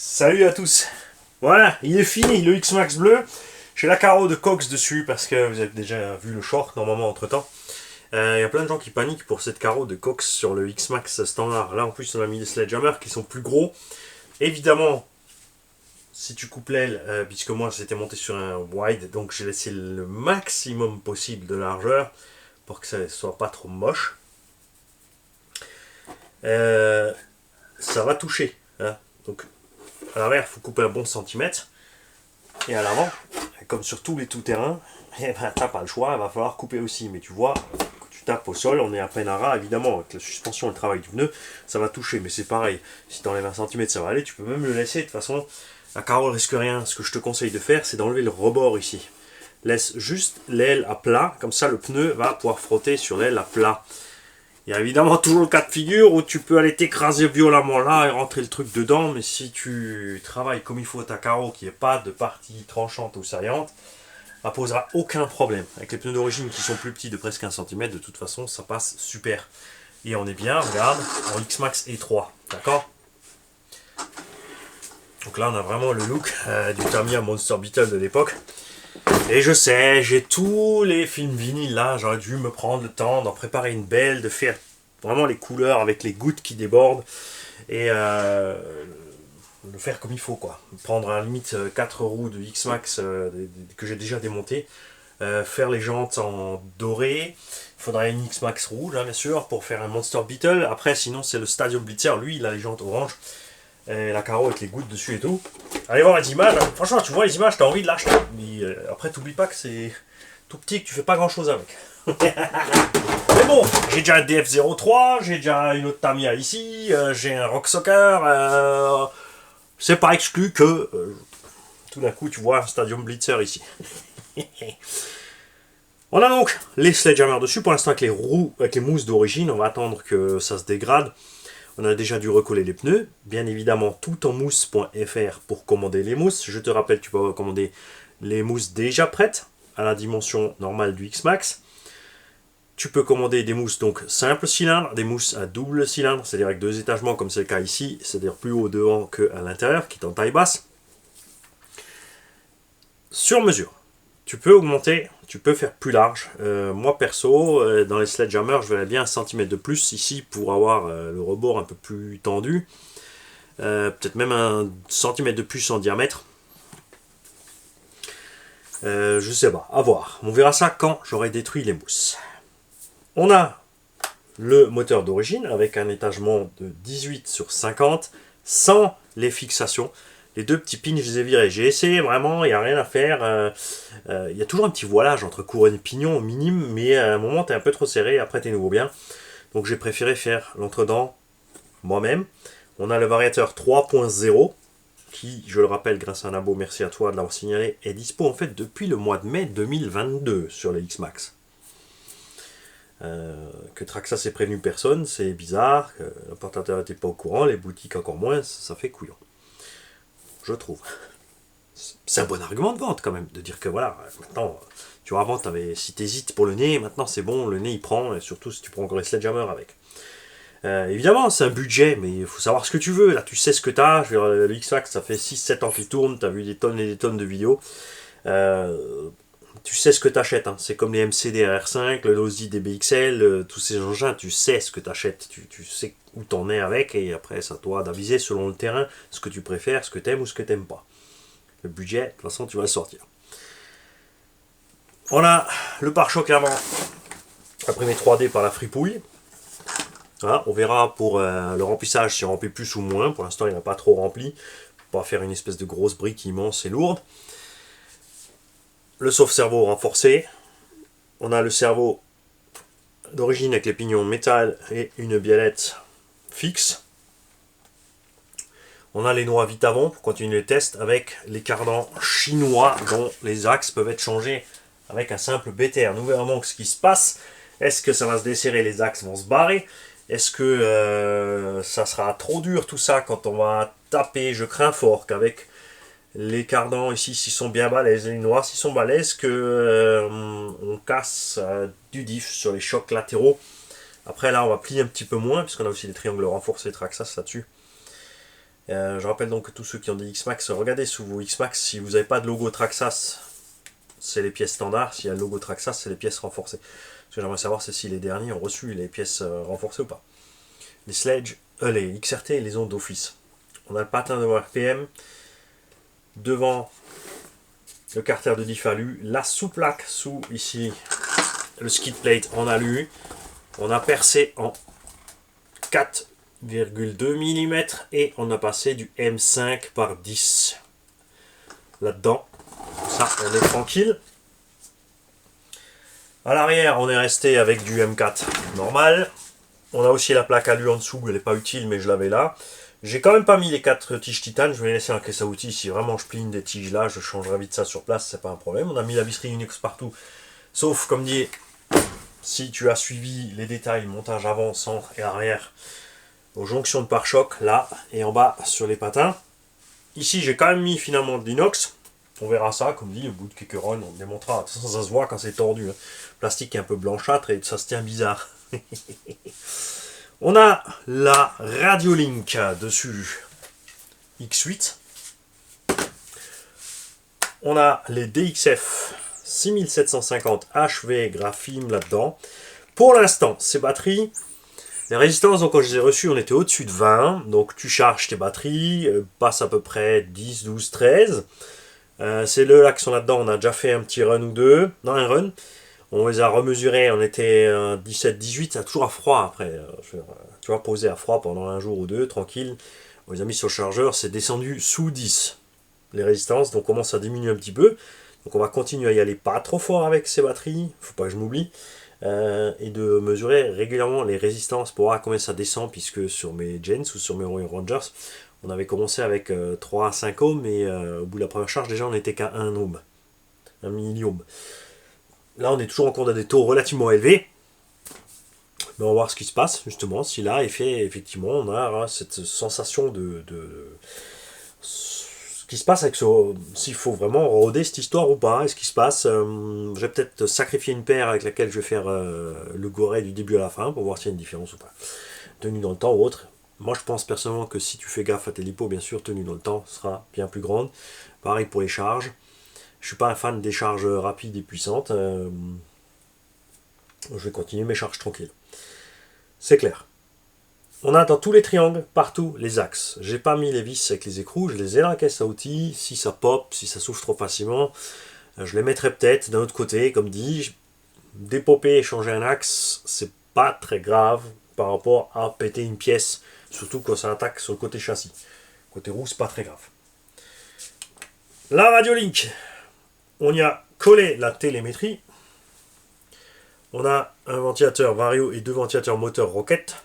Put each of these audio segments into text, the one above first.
Salut à tous. Voilà, il est fini le X-Max bleu. J'ai la carreau de Cox dessus parce que vous avez déjà vu le short normalement entre temps. Il y a plein de gens qui paniquent pour cette carreau de Cox sur le X-Max standard. Là en plus on a mis des Sledgehammer qui sont plus gros. Évidemment, si tu coupes l'aile, puisque moi c'était monté sur un wide, donc j'ai laissé le maximum possible de largeur pour que ça ne soit pas trop moche. Ça va toucher. Hein. Donc à l'arrière, il faut couper un bon centimètre. Et à l'avant, comme sur tous les tout-terrains, eh ben, t'as pas le choix, il va falloir couper aussi. Mais tu vois, quand tu tapes au sol, on est à peine à ras, évidemment, avec la suspension et le travail du pneu, ça va toucher. Mais c'est pareil, si tu enlèves un centimètre, ça va aller, tu peux même le laisser. De toute façon, la carreau ne risque rien. Ce que je te conseille de faire, c'est d'enlever le rebord ici. Laisse juste l'aile à plat, comme ça le pneu va pouvoir frotter sur l'aile à plat. Il y a évidemment toujours le cas de figure où tu peux aller t'écraser violemment là et rentrer le truc dedans, mais si tu travailles comme il faut ta carreau, qui n'est pas de partie tranchante ou saillante, ça posera aucun problème. Avec les pneus d'origine qui sont plus petits de presque 1 cm, de toute façon ça passe super. Et on est bien, regarde, en X-Max E3, d'accord? Donc là on a vraiment le look du Tamiya Monster Beetle de l'époque. Et je sais, j'ai tous les films vinyles là, j'aurais dû me prendre le temps d'en préparer une belle, de faire vraiment les couleurs avec les gouttes qui débordent et le faire comme il faut quoi. Prendre à la limite 4 roues de X-Max que j'ai déjà démonté, faire les jantes en doré, il faudrait une X-Max rouge hein, bien sûr pour faire un Monster Beetle. Après sinon c'est le Stadium Blitzer, lui il a les jantes orange. Et la carreau avec les gouttes dessus et tout. Allez voir les images. Franchement, tu vois les images, t'as envie de l'acheter. Mais après, t'oublies pas que c'est tout petit, que tu fais pas grand chose avec. Mais bon, j'ai déjà un DF03, j'ai déjà une autre Tamiya ici, j'ai un Rock Soccer. C'est pas exclu que tout d'un coup, tu vois un Stadium Blitzer ici. On a donc les Sledgehammer dessus. Pour l'instant, avec les roues, avec les mousses d'origine, on va attendre que ça se dégrade. On a déjà dû recoller les pneus, bien évidemment toutenmousse.fr pour commander les mousses. Je te rappelle, tu peux commander les mousses déjà prêtes à la dimension normale du X-Max. Tu peux commander des mousses donc simple cylindre, des mousses à double cylindre, c'est-à-dire avec 2 étagements comme c'est le cas ici, c'est-à-dire plus haut devant qu'à l'intérieur, qui est en taille basse. Sur mesure. Tu peux augmenter, tu peux faire plus large. Moi perso, dans les Sledgehammer, je verrais bien 1 cm de plus ici pour avoir le rebord un peu plus tendu. Peut-être même 1 cm de plus en diamètre. Je sais pas, à voir. On verra ça quand j'aurai détruit les mousses. On a le moteur d'origine avec un étagement de 18/50 sans les fixations. Les 2 petits pins, je les ai virés. J'ai essayé vraiment, il n'y a rien à faire. Il y a toujours un petit voilage entre couronne et pignon minime, mais à un moment, tu es un peu trop serré, après, tu es nouveau bien. Donc, j'ai préféré faire l'entredent moi-même. On a le variateur 3.0, qui, je le rappelle, grâce à un abo, merci à toi de l'avoir signalé, est dispo en fait depuis le mois de mai 2022 sur les X-Max. Que Traxxas ait prévenu personne, c'est bizarre. L'importateur n'était pas au courant, les boutiques encore moins, ça fait couillon. Je trouve. C'est un bon argument de vente quand même, de dire que voilà, maintenant, tu vois, avant, si t'hésites pour le nez, maintenant c'est bon, le nez il prend, et surtout si tu prends encore les Sledgehammer avec. Évidemment, c'est un budget, mais il faut savoir ce que tu veux. Là, tu sais ce que t'as. Je veux dire, le X-Max, ça fait 6-7 ans qu'il tourne, t'as vu des tonnes et des tonnes de vidéos. Tu sais ce que t'achètes. Hein. C'est comme les MCD RR5, le Losi DBXL, tous ces engins, tu sais ce que t'achètes. Tu sais où t'en es avec, et après, c'est à toi d'aviser selon le terrain ce que tu préfères, ce que t'aimes ou ce que t'aimes pas. Le budget, de toute façon, tu vas le sortir. On a le pare-choc avant, imprimé 3D par la fripouille. Voilà, on verra pour le remplissage si on remplit plus ou moins. Pour l'instant, il n'a pas trop rempli. On va faire une espèce de grosse brique immense et lourde. Le sauve-cerveau renforcé. On a le cerveau d'origine avec les pignons métal et une biellette fixe. On a les noix vite avant pour continuer les tests avec les cardans chinois dont les axes peuvent être changés avec un simple BTR. Nous verrons ce qui se passe. Est-ce que ça va se desserrer, les axes vont se barrer? Est-ce que ça sera trop dur tout ça quand on va taper? Je crains fort qu'avec les cardans ici, s'ils sont bien balèzes, les noirs s'ils sont balèzes, que on casse du diff sur les chocs latéraux. Après là, on va plier un petit peu moins, puisqu'on a aussi des triangles renforcés Traxxas là-dessus. Je rappelle donc que tous ceux qui ont des X-Max, regardez sous vos X-Max, si vous n'avez pas de logo Traxxas, c'est les pièces standards. S'il y a le logo Traxxas, c'est les pièces renforcées. Ce que j'aimerais savoir, c'est si les derniers ont reçu les pièces renforcées ou pas. Les Sledge, les XRT, les ont d'office. On a le patin de RPM. Devant le carter de Diffalu, la sous-plaque sous ici le skid plate en alu. On a percé en 4,2 mm et on a passé du M5 par 10 là-dedans. Ça, on est tranquille. À l'arrière, on est resté avec du M4 normal. On a aussi la plaque alu en dessous, elle n'est pas utile, mais je l'avais là. J'ai quand même pas mis les 4 tiges titane, je vais les laisser en caisse à outils. Si vraiment je plie une des tiges là, je changerai vite ça sur place, c'est pas un problème. On a mis la visserie Unix partout. Sauf, comme dit, si tu as suivi les détails, montage avant, centre et arrière, aux jonctions de pare-choc, là, et en bas sur les patins. Ici, j'ai quand même mis finalement de l'inox. On verra ça, comme dit, au bout de quelques runs, on démontrera. De toute façon, ça se voit quand c'est tordu. Le plastique est un peu blanchâtre et ça se tient bizarre. On a la Radiolink dessus, X8. On a les DXF 6750 HV graphime là-dedans. Pour l'instant, ces batteries, les résistances, donc quand je les ai reçues, on était au-dessus de 20. Donc tu charges tes batteries, passe à peu près 10, 12, 13. C'est le là qui sont là-dedans, on a déjà fait un petit run ou deux. Non, un run. On les a remesurés, on était 17-18, ça a toujours à froid après. Tu vois, posé à froid pendant un jour ou deux, tranquille. On les a mis sur le chargeur, c'est descendu sous 10. Les résistances, donc on commence à diminuer un petit peu. Donc on va continuer à y aller pas trop fort avec ces batteries, faut pas que je m'oublie. Et de mesurer régulièrement les résistances pour voir combien ça descend, puisque sur mes Gens ou sur mes Rangers, on avait commencé avec 3 à 5 ohms, et au bout de la première charge, déjà on n'était qu'à 1 ohm, 1 milliohm. Là, on est toujours encore dans des taux relativement élevés. Mais on va voir ce qui se passe, justement. Si là, effectivement, on a cette sensation de ce qui se passe avec s'il faut vraiment roder cette histoire ou pas. Et ce qui se passe, je vais peut-être sacrifier une paire avec laquelle je vais faire le goret du début à la fin pour voir s'il y a une différence ou pas. Tenue dans le temps ou autre. Moi, je pense personnellement que si tu fais gaffe à tes lipos, bien sûr, tenue dans le temps sera bien plus grande. Pareil pour les charges. Je suis pas un fan des charges rapides et puissantes. Je vais continuer mes charges tranquilles. C'est clair. On a dans tous les triangles, partout, les axes. J'ai pas mis les vis avec les écrous, je les ai dans la caisse à outils. Si ça pop, si ça souffle trop facilement, je les mettrai peut-être d'un autre côté. Comme dit, dépopper et changer un axe, c'est pas très grave par rapport à péter une pièce, surtout quand ça attaque sur le côté châssis. Côté roue, c'est pas très grave. La Radiolink. On y a collé la télémétrie. On a un ventilateur Vario et deux ventilateurs moteur Rocket.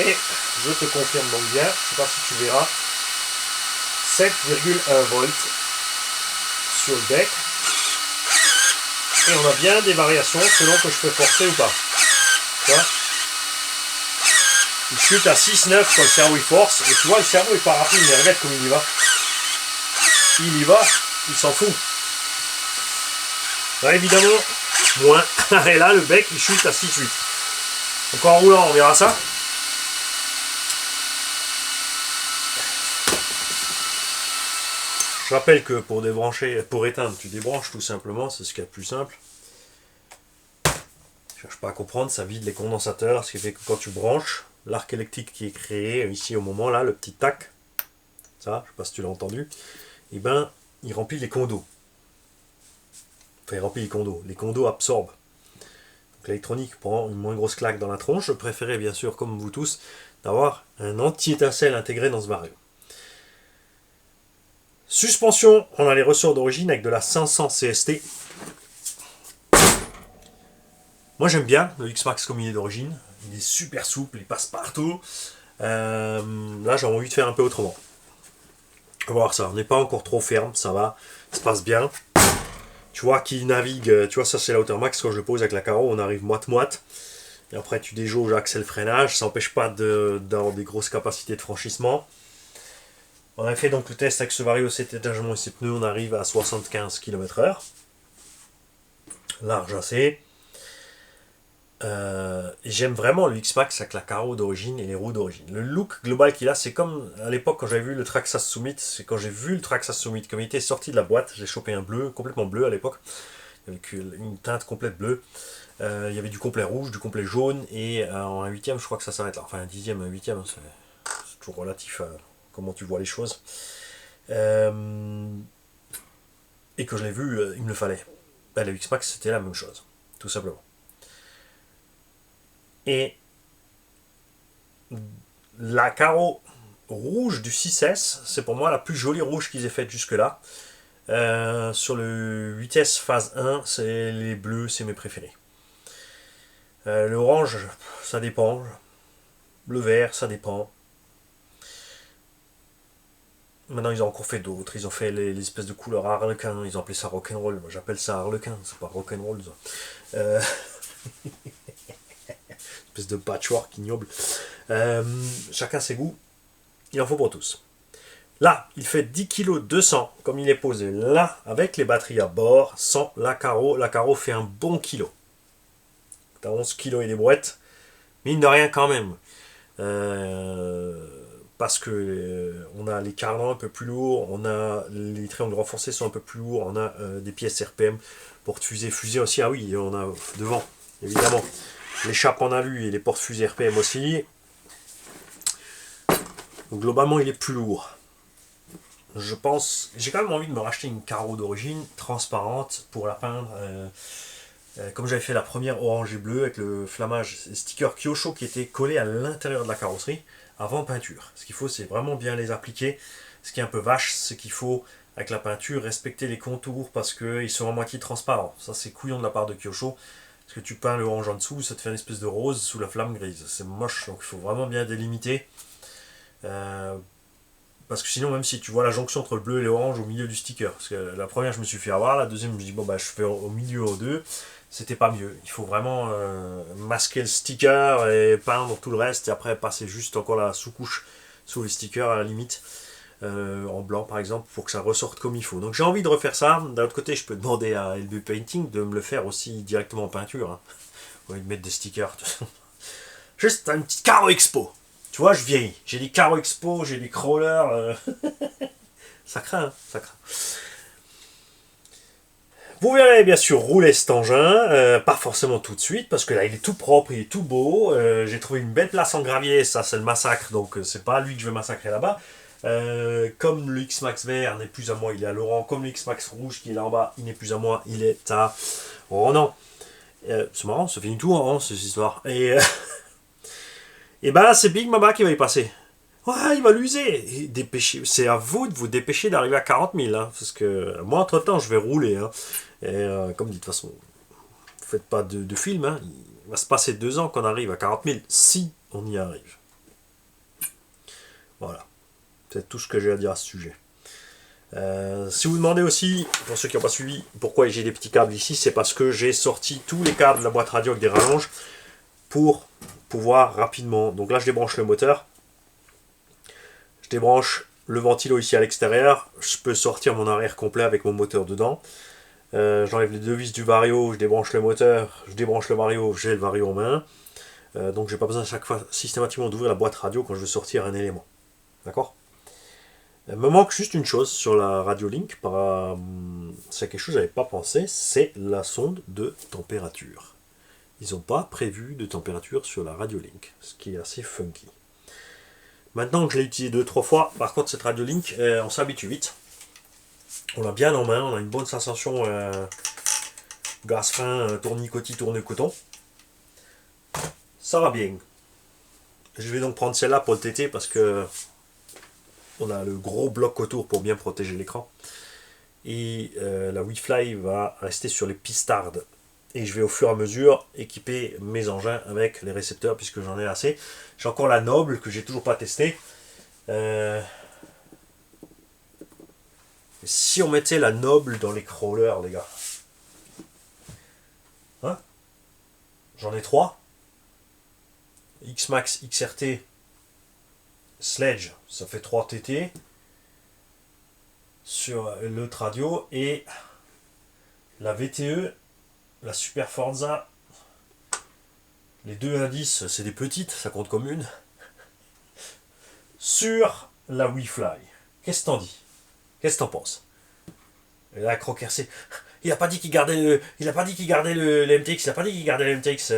Et je te confirme donc bien, je ne sais pas si tu verras, 7,1 volts sur le deck. Et on a bien des variations selon que je peux forcer ou pas. Tu vois ? Il chute à 6,9 quand le cerveau il force. Et tu vois, le cerveau est pas rapide, mais regarde comme il y va. Il y va, il s'en fout. Là, évidemment, moins. Et là, le bec, il chute à 6,8. Donc en roulant, on verra ça. Je rappelle que pour débrancher, pour éteindre, tu débranches tout simplement, c'est ce qu'il y a de plus simple. Je cherche pas à comprendre, ça vide les condensateurs, ce qui fait que quand tu branches, l'arc électrique qui est créé ici au moment là, le petit tac, ça, je sais pas si tu l'as entendu, et ben il remplit les condos. Enfin, il remplit les condos absorbent. Donc l'électronique prend une moins grosse claque dans la tronche. Je préférais bien sûr, comme vous tous, d'avoir un anti-étincelle intégré dans ce vario. Suspension, on a les ressorts d'origine avec de la 500 CST. Moi j'aime bien le X-Max comme il est d'origine. Il est super souple, il passe partout. Là j'ai envie de faire un peu autrement. On va voir ça, on n'est pas encore trop ferme, ça va, ça se passe bien. Tu vois qui navigue, tu vois ça c'est la hauteur max, quand je le pose avec la carreau on arrive moite-moite. Et après tu déjauges axel freinage, ça n'empêche pas d'avoir des grosses capacités de franchissement. On a fait donc le test avec ce Vario, cet étagement et ses pneus, on arrive à 75 km/h. Large assez. Et j'aime vraiment le X-Max avec la carreau d'origine et les roues d'origine. Le look global qu'il a, c'est comme à l'époque quand j'avais vu le Traxxas Summit. C'est quand j'ai vu le Traxxas Summit, comme il était sorti de la boîte, j'ai chopé un bleu, complètement bleu à l'époque, avec une teinte complète bleue. Il y avait du complet rouge, du complet jaune, et en un huitième, je crois que ça s'arrête là. Enfin, un dixième, un huitième, c'est toujours relatif à comment tu vois les choses. Et que je l'ai vu, il me le fallait. Ben, le X-Max, c'était la même chose, tout simplement. Et la carreau rouge du 6S, c'est pour moi la plus jolie rouge qu'ils aient faite jusque-là. Sur le 8S phase 1, c'est les bleus, c'est mes préférés. Le orange, ça dépend. Le vert, ça dépend. Maintenant, ils ont encore fait d'autres. Ils ont fait les espèces de couleurs harlequin. Ils ont appelé ça rock'n'roll. Moi, j'appelle ça harlequin. C'est pas rock'n'roll, ça. Espèce de patchwork ignoble. Chacun ses goûts. Il en faut pour tous. Là, il fait 10 kg 200, comme il est posé là, avec les batteries à bord, sans la carreau. La carreau fait un bon kilo. T'as 11 kg et des brouettes. Mine de rien quand même. Parce que on a les carnans un peu plus lourds, on a les triangles renforcés sont un peu plus lourds, on a des pièces RPM porte-fusée, fusée aussi. Ah oui, on a devant, évidemment, les chapes en alu et les porte-fusées RPM aussi. Donc, globalement, il est plus lourd. Je pense, j'ai quand même envie de me racheter une carreau d'origine transparente pour la peindre. Comme j'avais fait la première orange et bleu avec le flammage sticker Kyosho qui était collé à l'intérieur de la carrosserie avant peinture. Ce qu'il faut, c'est vraiment bien les appliquer. Ce qui est un peu vache, c'est qu'il faut, avec la peinture, respecter les contours parce qu'ils sont à moitié transparents. Ça, c'est couillon de la part de Kyosho. Parce que tu peins le orange en dessous, ça te fait une espèce de rose sous la flamme grise. C'est moche, donc il faut vraiment bien délimiter. Parce que sinon, même si tu vois la jonction entre le bleu et l'orange au milieu du sticker, parce que la première, je me suis fait avoir, la deuxième, je me dis, bon, bah, je fais au milieu aux deux, c'était pas mieux. Il faut vraiment masquer le sticker et peindre tout le reste, et après passer juste encore la sous-couche sous les stickers à la limite, en blanc par exemple, pour que ça ressorte comme il faut. Donc j'ai envie de refaire ça. D'un autre côté, je peux demander à LB Painting de me le faire aussi directement en peinture. Hein. Au lieu de mettre des stickers. Juste une petite carreau expo. Tu vois, je vieillis. J'ai des carreaux expo, j'ai des crawlers. Ça craint, hein, ça craint. Vous verrez bien sûr rouler cet engin, pas forcément tout de suite, parce que là il est tout propre, il est tout beau. J'ai trouvé une belle place en gravier, ça c'est le massacre, donc c'est pas lui que je vais massacrer là-bas. Comme le X-Max vert n'est plus à moi, il est à Laurent. Comme le X-Max rouge qui est là en bas, il n'est plus à moi, il est à Ronan. C'est marrant, ça finit tout hein, cette histoire. Et ben c'est Big Mama qui va y passer. Ouais, il va l'user. Dépêchez. C'est à vous de vous dépêcher d'arriver à 40 000. Hein, parce que moi, entre-temps, je vais rouler. Hein. Et comme dit, de toute façon, faites pas de film. Hein. Il va se passer 2 ans qu'on arrive à 40 000 si on y arrive. Voilà. C'est tout ce que j'ai à dire à ce sujet. Si vous demandez aussi, pour ceux qui n'ont pas suivi, pourquoi j'ai des petits câbles ici, c'est parce que j'ai sorti tous les câbles de la boîte radio avec des rallonges pour pouvoir rapidement. Donc là, je débranche le moteur. Je débranche le ventilo ici à l'extérieur. Je peux sortir mon arrière complet avec mon moteur dedans. J'enlève les 2 vis du vario, je débranche le moteur, je débranche le vario, j'ai le vario en main. Donc j'ai pas besoin à chaque fois systématiquement d'ouvrir la boîte radio quand je veux sortir un élément. D'accord ? Il me manque juste une chose sur la Radio Link. C'est quelque chose que j'avais pas pensé, c'est la sonde de température. Ils n'ont pas prévu de température sur la Radio Link, ce qui est assez funky. Maintenant que je l'ai utilisé 2-3 fois, par contre cette Radio Link, on s'habitue vite. On l'a bien en main, on a une bonne sensation gaz fin, tournicotis, tourne-coton. Ça va bien. Je vais donc prendre celle-là pour le TT parce que on a le gros bloc autour pour bien protéger l'écran. Et la Wi-Fi va rester sur les pistardes. Et je vais au fur et à mesure équiper mes engins avec les récepteurs puisque j'en ai assez. J'ai encore la Noble que j'ai toujours pas testée. Si on mettait la Noble dans les crawlers, les gars. Hein, j'en ai 3. X-Max, XRT, Sledge, ça fait 3 TT. Sur le radio. Et la VTE, la Super Forza, Les deux indices, c'est des petites, ça compte comme une. Sur la WeFly. Qu'est-ce que t'en dis? Qu'est-ce que t'en penses? Et là, Croc RC, il a pas dit qu'il gardait le MTX, il a pas dit qu'il gardait le MTX.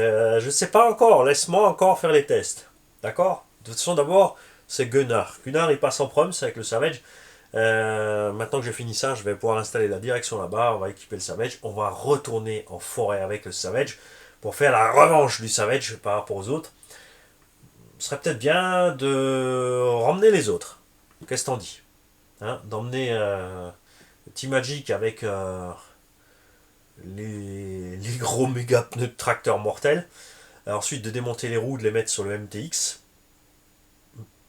Je sais pas encore, laisse-moi encore faire les tests. D'accord? De toute façon, d'abord, c'est Gunnar. Gunnar, il passe en prom, c'est avec le Savage. Maintenant que j'ai fini ça, je vais pouvoir installer la direction là-bas, on va équiper le Savage, on va retourner en forêt avec le Savage pour faire la revanche du Savage par rapport aux autres. Ce serait peut-être bien de ramener les autres. Qu'est-ce que t'en dis, hein? D'emmener T-Magic avec les gros méga pneus de tracteur mortels. Ensuite de démonter les roues, de les mettre sur le MTX.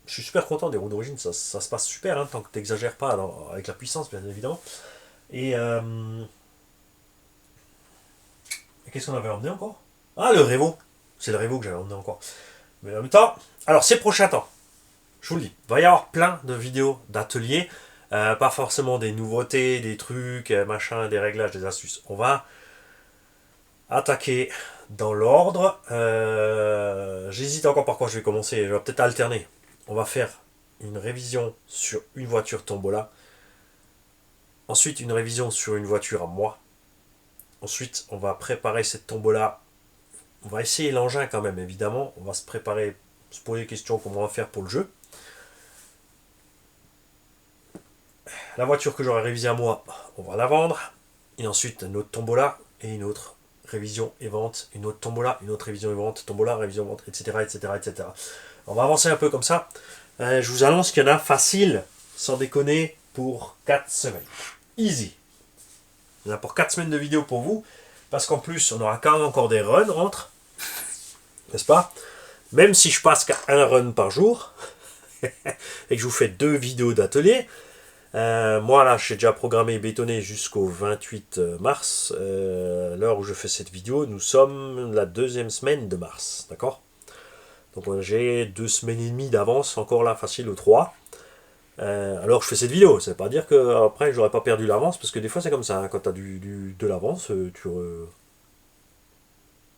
Je suis super content des roues d'origine, ça se passe super, hein, tant que tu n'exagères pas avec la puissance, bien évidemment. Et qu'est-ce qu'on avait emmené encore? Ah, le Revo. C'est le Revo que j'avais emmené encore. Mais en même temps, alors ces prochains temps, je vous le dis, il va y avoir plein de vidéos d'ateliers, pas forcément des nouveautés, des trucs, machin, des réglages, des astuces. On va attaquer dans l'ordre. J'hésite encore par quoi je vais commencer, je vais peut-être alterner. On va faire une révision sur une voiture Tombola. Ensuite, une révision sur une voiture à moi. Ensuite, on va préparer cette Tombola. On va essayer l'engin quand même, évidemment. On va se préparer, se poser des questions comment on va faire pour le jeu. La voiture que j'aurai révisée à moi, on va la vendre. Et ensuite, une autre Tombola et une autre révision et vente. Une autre Tombola, une autre révision et vente. Tombola, révision, vente, etc. etc., etc. On va avancer un peu comme ça. Je vous annonce qu'il y en a facile, sans déconner, pour 4 semaines. Easy. Il y en a pour 4 semaines de vidéo pour vous. Parce qu'en plus, on aura quand même encore des runs entre. N'est-ce pas? Même si je passe qu'à un run par jour. Et que je vous fais 2 vidéos d'atelier. Moi là, j'ai déjà programmé et bétonné jusqu'au 28 mars. L'heure où je fais cette vidéo, nous sommes la 2e semaine de mars. D'accord? Donc j'ai 2 semaines et demie d'avance, encore là, facile, au 3. Alors je fais cette vidéo, ça veut pas dire qu'après j'aurais pas perdu l'avance, parce que des fois c'est comme ça, hein, quand tu as de l'avance,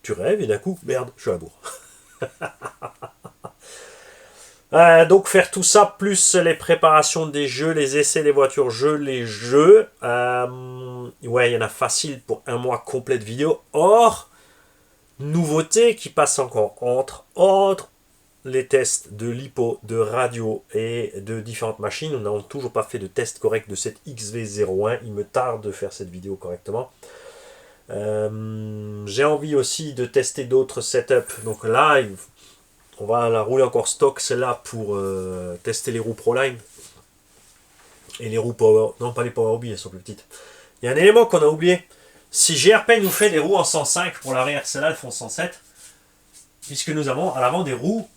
tu rêves et d'un coup, merde, je suis à la bourre. Donc faire tout ça, plus les préparations des jeux, les essais des voitures, les jeux, ouais, il y en a facile pour un mois complet de vidéos. Or, nouveauté qui passe encore, entre autres, les tests de lipo, de radio et de différentes machines. On n'a toujours pas fait de test correct de cette XV01. Il me tarde de faire cette vidéo correctement. J'ai envie aussi de tester d'autres setups. Donc là, on va la rouler encore stock, celle-là, pour tester les roues Proline. Et les roues Power... Non, pas les Power Hobby, elles sont plus petites. Il y a un élément qu'on a oublié. Si GRP nous fait des roues en 105 pour l'arrière, celles-là, elles font 107. Puisque nous avons à l'avant des roues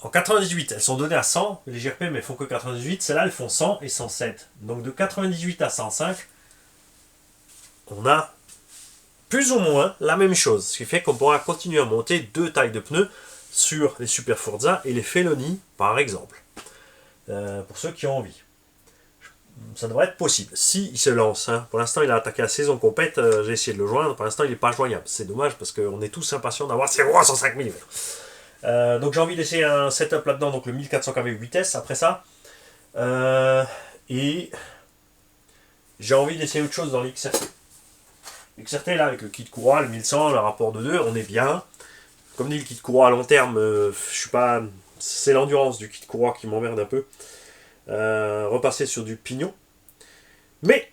en 98. Elles sont données à 100. Les GRP, mais elles font que 98. Celles-là, elles font 100 et 107. Donc de 98 à 105, on a plus ou moins la même chose. Ce qui fait qu'on pourra continuer à monter 2 tailles de pneus sur les Super Forza et les Felony, par exemple. Pour ceux qui ont envie. Ça devrait être possible. Si il se lance. Hein. Pour l'instant, il a attaqué la saison complète. J'ai essayé de le joindre. Pour l'instant, il n'est pas joignable. C'est dommage parce qu'on est tous impatients d'avoir ces roues à 105 mm. Donc j'ai envie d'essayer un setup là-dedans. Donc le 1400 kV vitesse après ça. Et j'ai envie d'essayer autre chose dans l'XRT. L'XRT là, avec le kit courroie, le 1100, le rapport de 2, on est bien. Comme dit, le kit courroie à long terme, je suis pas. C'est l'endurance du kit courroie qui m'emmerde un peu. Repasser sur du pignon. Mais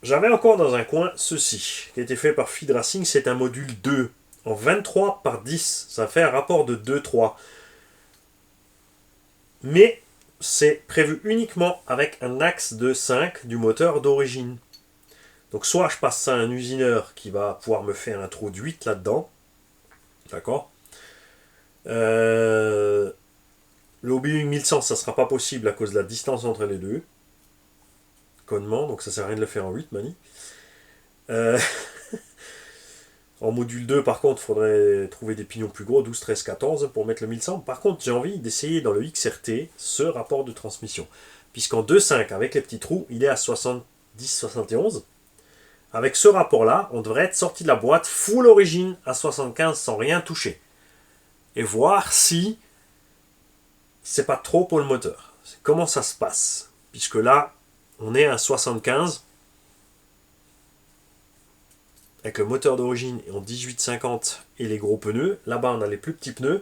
j'avais encore dans un coin ceci, qui a été fait par Feed Racing. C'est un module 2 en 23 par 10. Ça fait un rapport de 2-3. Mais c'est prévu uniquement avec un axe de 5 du moteur d'origine. Donc soit je passe ça à un usineur qui va pouvoir me faire un trou de 8 là-dedans. D'accord. L'Hobby 1100, ça ne sera pas possible à cause de la distance entre les deux. Connement, donc ça ne sert à rien de le faire en 8, Mani. En module 2, par contre, il faudrait trouver des pignons plus gros, 12, 13, 14, pour mettre le 1100. Par contre, j'ai envie d'essayer dans le XRT ce rapport de transmission. Puisqu'en 2.5, avec les petits trous, il est à 70-71. avec ce rapport-là, on devrait être sorti de la boîte full origine à 75 sans rien toucher. Et voir si c'est pas trop pour le moteur. Comment ça se passe? Puisque là, on est à 75 avec le moteur d'origine en 1850 et les gros pneus. Là-bas, on a les plus petits pneus.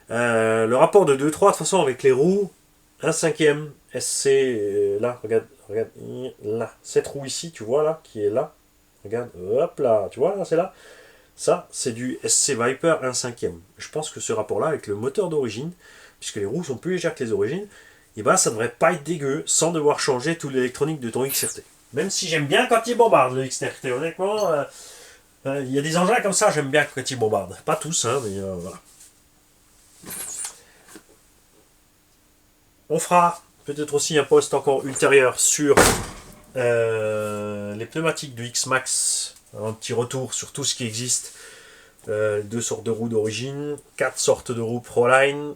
Le rapport de 2-3, de toute façon, avec les roues, 1/5 SC, là, regarde, là, cette roue ici, tu vois là, qui est là, regarde, hop là, tu vois là, c'est là, ça, c'est du SC Viper 1/5. Je pense que ce rapport-là, avec le moteur d'origine, puisque les roues sont plus légères que les origines, et ben ça devrait pas être dégueu, sans devoir changer toute l'électronique de ton XRT. Même si j'aime bien quand il bombarde le XRT, honnêtement, il y a des engins comme ça, j'aime bien quand il bombarde. Pas tous, hein, mais voilà. On fera peut-être aussi un post encore ultérieur sur les pneumatiques du X-Max, un petit retour sur tout ce qui existe. 2 sortes de roues d'origine, 4 sortes de roues Proline,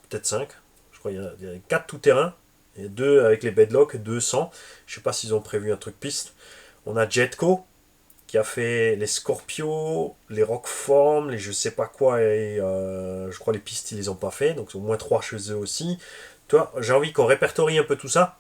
peut-être 5, je crois qu'il y a 4 tout-terrain, et 2 avec les bedlock, 2 sans, je sais pas s'ils ont prévu un truc piste. On a Jetco, qui a fait les Scorpio, les Rockform, les je sais pas quoi, et je crois les pistes ils les ont pas fait, donc au moins 3 chez eux aussi. Toi, j'ai envie qu'on répertorie un peu tout ça.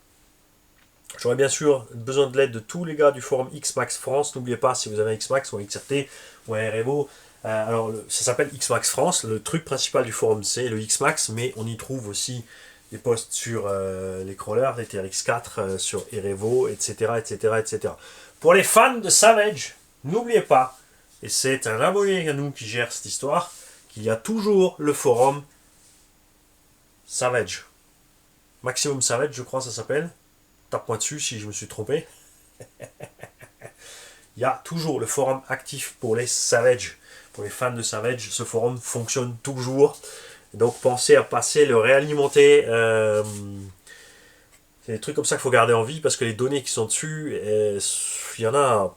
J'aurais bien sûr besoin de l'aide de tous les gars du forum X-Max France. N'oubliez pas, si vous avez un X-Max ou un XRT ou un REVO, alors ça s'appelle X-Max France. Le truc principal du forum c'est le X-Max, mais on y trouve aussi des posts sur les crawlers, les TRX4, sur REVO, etc., etc., etc. Pour les fans de Savage, n'oubliez pas, et c'est un abonné à nous qui gère cette histoire, qu'il y a toujours le forum Savage. Maximum Savage, je crois, ça s'appelle. Tape-moi dessus si je me suis trompé. Il y a toujours le forum actif pour les Savage. Pour les fans de Savage, ce forum fonctionne toujours. Donc pensez à passer, le réalimenter. C'est des trucs comme ça qu'il faut garder en vie parce que les données qui sont dessus, il y en a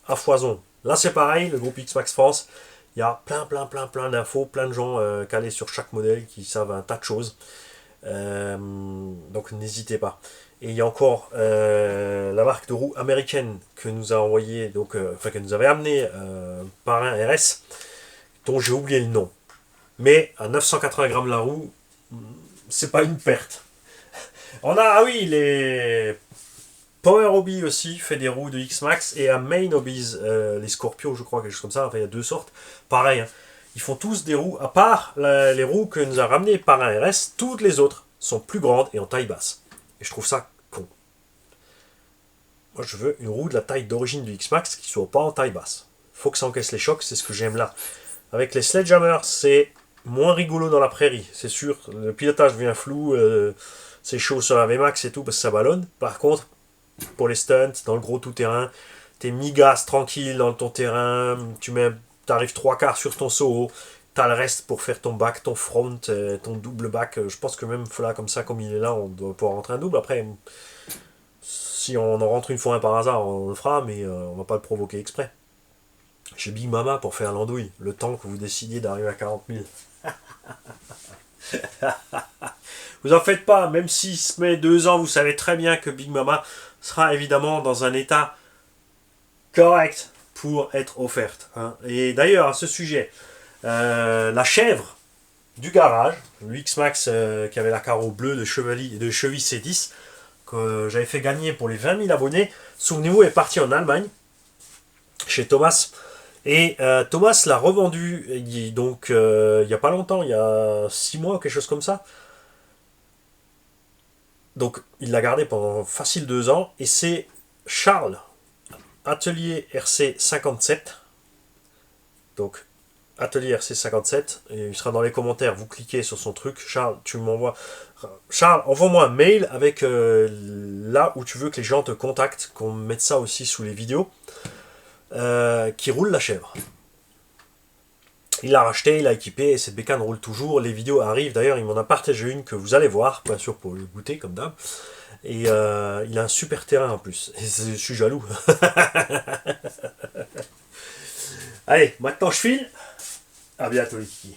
à foison. Là c'est pareil, le groupe X-Max France, il y a plein d'infos, plein de gens calés sur chaque modèle qui savent un tas de choses. Donc n'hésitez pas. Et il y a encore la marque de roues américaine que nous a envoyé, donc que nous avait amené par un RS, dont j'ai oublié le nom. Mais à 980 grammes la roue, c'est pas une perte. On a, ah oui, les Power Hobby aussi fait des roues de X-Max, et à Main Hobbies, les Scorpio, je crois, quelque chose comme ça. Enfin, il y a 2 sortes. Pareil, hein. Ils font tous des roues, à part les roues que nous a ramenées par un RS, toutes les autres sont plus grandes et en taille basse. Et je trouve ça con. Moi, je veux une roue de la taille d'origine du X-Max qui soit pas en taille basse. Faut que ça encaisse les chocs, c'est ce que j'aime là. Avec les Sledgehammer, c'est moins rigolo dans la prairie, c'est sûr. Le pilotage devient flou, c'est chaud sur la VMAX et tout parce que ça ballonne. Par contre, pour les stunts, dans le gros tout-terrain, t'es mi-gas tranquille dans ton terrain, t'arrives 3/4 sur ton SOHO, t'as le reste pour faire ton back, ton front, ton double back. Je pense que même là, comme ça, comme il est là, on doit pouvoir rentrer un double. Après, si on en rentre une fois un par hasard, on le fera, mais on va pas le provoquer exprès. Chez Big Mama pour faire l'andouille, le temps que vous décidiez d'arriver à 40 000. Vous en faites pas, même si se met 2 ans, vous savez très bien que Big Mama sera évidemment dans un état correct pour être offerte. Hein. Et d'ailleurs, à ce sujet, la chèvre du garage, le X-Max qui avait la carreau bleue de cheville C10, que j'avais fait gagner pour les 20 000 abonnés, souvenez-vous, est parti en Allemagne, chez Thomas. Et Thomas l'a revendu, donc il n'y a pas longtemps, il y a 6 mois ou quelque chose comme ça. Donc il l'a gardé pendant facile 2 ans, et c'est Charles, Atelier RC57, donc Atelier RC57, et il sera dans les commentaires, vous cliquez sur son truc, Charles, tu m'envoies, Charles, envoie-moi un mail avec là où tu veux que les gens te contactent, qu'on mette ça aussi sous les vidéos, qui roule la chèvre. Il l'a racheté, il l'a équipé, et cette bécane roule toujours, les vidéos arrivent, d'ailleurs il m'en a partagé une que vous allez voir, bien sûr pour le goûter comme d'hab, et il a un super terrain en plus, et je suis jaloux. Allez, maintenant je file, à bientôt les kikis.